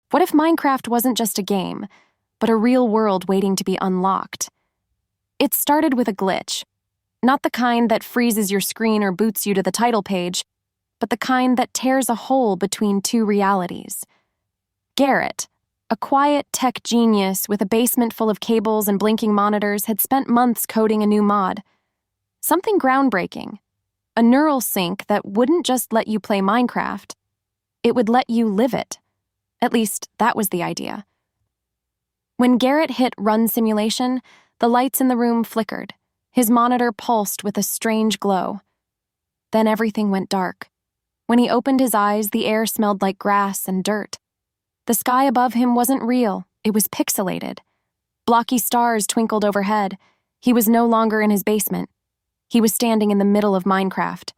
What if Minecraft wasn't just a game, but a real world waiting to be unlocked? It started with a glitch. Not the kind that freezes your screen or boots you to the title page, but the kind that tears a hole between two realities. Garrett, a quiet tech genius with a basement full of cables and blinking monitors, had spent months coding a new mod. Something groundbreaking. A neural sync that wouldn't just let you play Minecraft. It would let you live it. At least, that was the idea. When Garrett hit Run Simulation, the lights in the room flickered. His monitor pulsed with a strange glow. Then everything went dark. When he opened his eyes, the air smelled like grass and dirt. The sky above him wasn't real, it was pixelated. Blocky stars twinkled overhead. He was no longer in his basement. He was standing in the middle of Minecraft,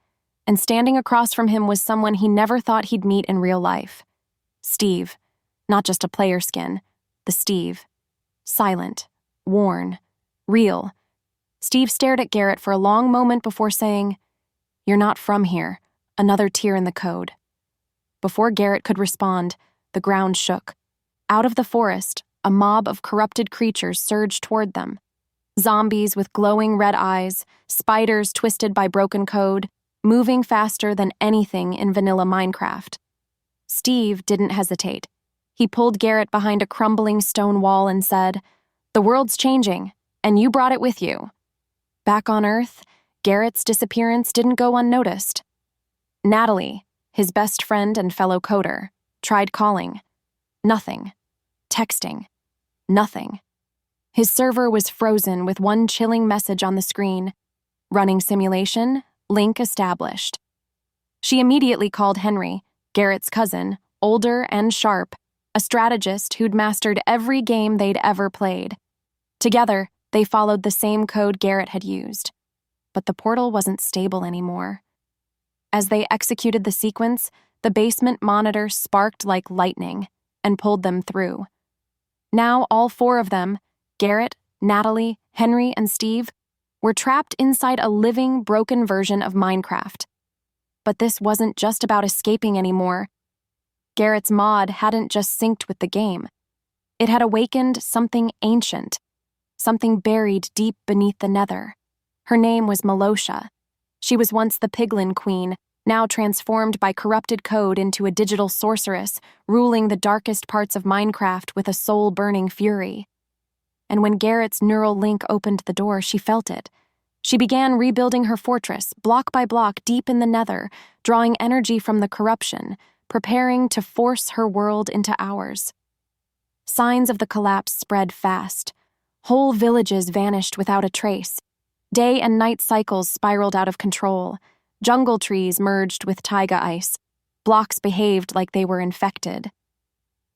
and standing across from him was someone he never thought he'd meet in real life. Steve. Not just a player skin. The Steve. Silent. Worn. Real. Steve stared at Garrett for a long moment before saying, "You're not from here. Another tear in the code." Before Garrett could respond, the ground shook. Out of the forest, a mob of corrupted creatures surged toward them. Zombies with glowing red eyes, spiders twisted by broken code, moving faster than anything in vanilla Minecraft. Steve didn't hesitate. He pulled Garrett behind a crumbling stone wall and said, "The world's changing, and you brought it with you." Back on Earth, Garrett's disappearance didn't go unnoticed. Natalie, his best friend and fellow coder, tried calling. Nothing. Texting. Nothing. His server was frozen with one chilling message on the screen. Running simulation, link established. She immediately called Henry, Garrett's cousin, older and sharp, a strategist who'd mastered every game they'd ever played. Together, they followed the same code Garrett had used. But the portal wasn't stable anymore. As they executed the sequence, the basement monitor sparked like lightning and pulled them through. Now all four of them, Garrett, Natalie, Henry, and Steve, were trapped inside a living, broken version of Minecraft. But this wasn't just about escaping anymore. Garrett's mod hadn't just synced with the game. It had awakened something ancient, something buried deep beneath the Nether. Her name was Malloia. She was once the Piglin Queen, now transformed by corrupted code into a digital sorceress, ruling the darkest parts of Minecraft with a soul-burning fury. And when Garrett's neural link opened the door, she felt it. She began rebuilding her fortress, block by block, deep in the Nether, drawing energy from the corruption, preparing to force her world into ours. Signs of the collapse spread fast. Whole villages vanished without a trace. Day and night cycles spiraled out of control. Jungle trees merged with taiga ice. Blocks behaved like they were infected.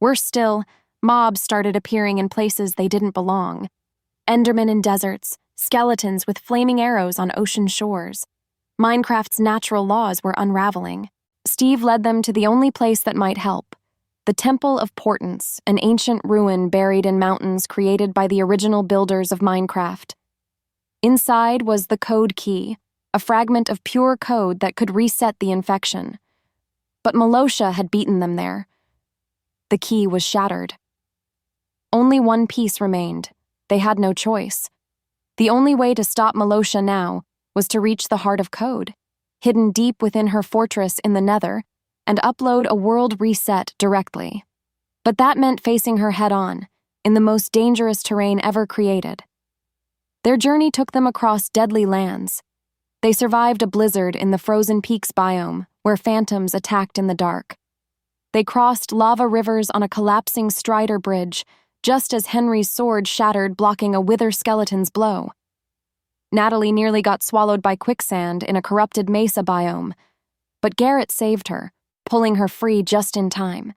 Worse still, mobs started appearing in places they didn't belong. Endermen in deserts, skeletons with flaming arrows on ocean shores. Minecraft's natural laws were unraveling. Steve led them to the only place that might help. The Temple of Portents, an ancient ruin buried in mountains created by the original builders of Minecraft. Inside was the code key, a fragment of pure code that could reset the infection. But Malloia had beaten them there. The key was shattered. Only one piece remained. They had no choice. The only way to stop Malloia now was to reach the heart of code, hidden deep within her fortress in the Nether, and upload a world reset directly. But that meant facing her head-on, in the most dangerous terrain ever created. Their journey took them across deadly lands. They survived a blizzard in the Frozen Peaks biome, where phantoms attacked in the dark. They crossed lava rivers on a collapsing Strider bridge, just as Henry's sword shattered, blocking a wither skeleton's blow. Natalie nearly got swallowed by quicksand in a corrupted mesa biome, but Garrett saved her, pulling her free just in time.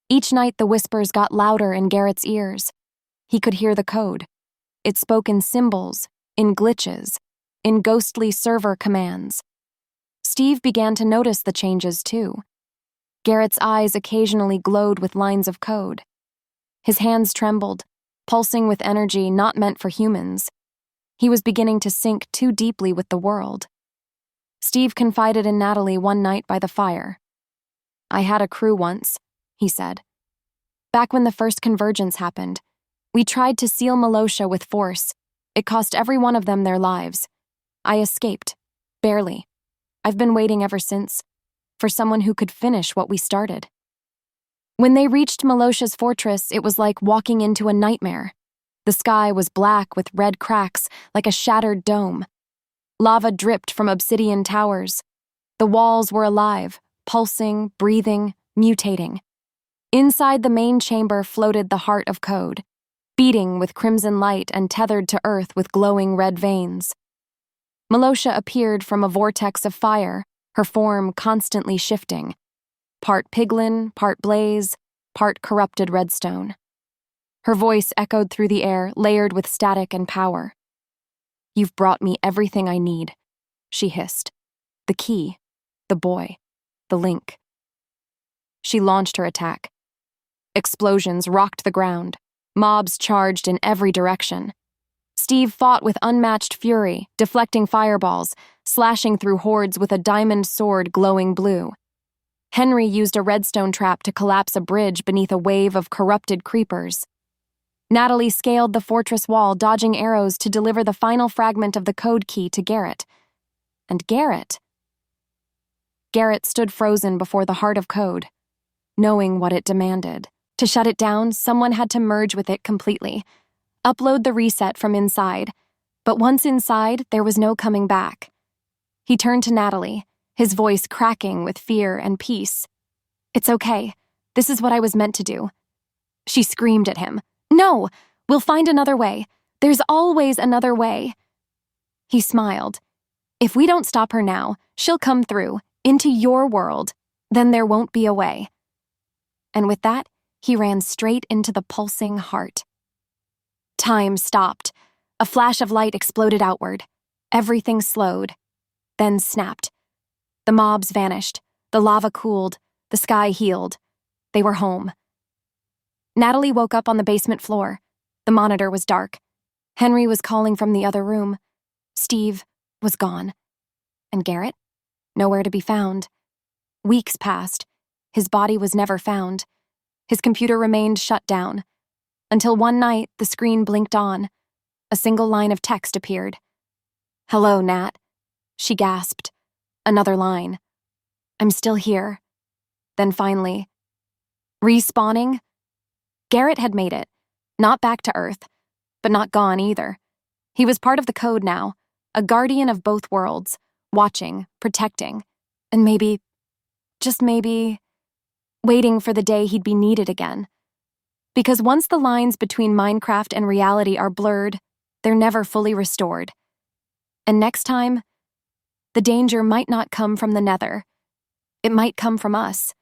Each night the whispers got louder in Garrett's ears. He could hear the code. It spoke in symbols, in glitches, in ghostly server commands. Steve began to notice the changes too. Garrett's eyes occasionally glowed with lines of code. His hands trembled, pulsing with energy not meant for humans. He was beginning to sink too deeply with the world. Steve confided in Natalie one night by the fire. "I had a crew once," he said. back when the first convergence happened. We tried to seal Malloia with force. It cost every one of them their lives. I escaped. Barely. I've been waiting ever since. For someone who could finish what we started. When they reached Malloia's fortress, it was like walking into a nightmare. The sky was black with red cracks, like a shattered dome. Lava dripped from obsidian towers. The walls were alive, pulsing, breathing, mutating. Inside the main chamber floated the heart of code, beating with crimson light and tethered to earth with glowing red veins. Malloia appeared from a vortex of fire, her form constantly shifting. Part piglin, part blaze, part corrupted redstone. Her voice echoed through the air, layered with static and power. "You've brought me everything I need," she hissed. "The key, the boy, the link." She launched her attack. Explosions rocked the ground. Mobs charged in every direction. Steve fought with unmatched fury, deflecting fireballs, slashing through hordes with a diamond sword glowing blue. Henry used a redstone trap to collapse a bridge beneath a wave of corrupted creepers. Natalie scaled the fortress wall, dodging arrows to deliver the final fragment of the code key to Garrett. And Garrett stood frozen before the heart of code, knowing what it demanded. To shut it down, someone had to merge with it completely, upload the reset from inside. But once inside, there was no coming back. He turned to Natalie, his voice cracking with fear and peace. "It's okay. This is what I was meant to do." She screamed at him. "No! We'll find another way. There's always another way." He smiled. "If we don't stop her now, she'll come through, into your world. Then there won't be a way." And with that, he ran straight into the pulsing heart. Time stopped. A flash of light exploded outward. Everything slowed, then snapped. The mobs vanished. The lava cooled. The sky healed. They were home. Natalie woke up on the basement floor. The monitor was dark. Henry was calling from the other room. Steve was gone. And Garrett? Nowhere to be found. Weeks passed. His body was never found. His computer remained shut down. Until one night, the screen blinked on. A single line of text appeared. "Hello, Nat." She gasped. Another line. "I'm still here." Then finally, respawning? Garrett had made it. Not back to Earth, but not gone either. He was part of the code now, a guardian of both worlds, watching, protecting, and maybe, just maybe, waiting for the day he'd be needed again. Because once the lines between Minecraft and reality are blurred, they're never fully restored. And next time, the danger might not come from the Nether. It might come from us.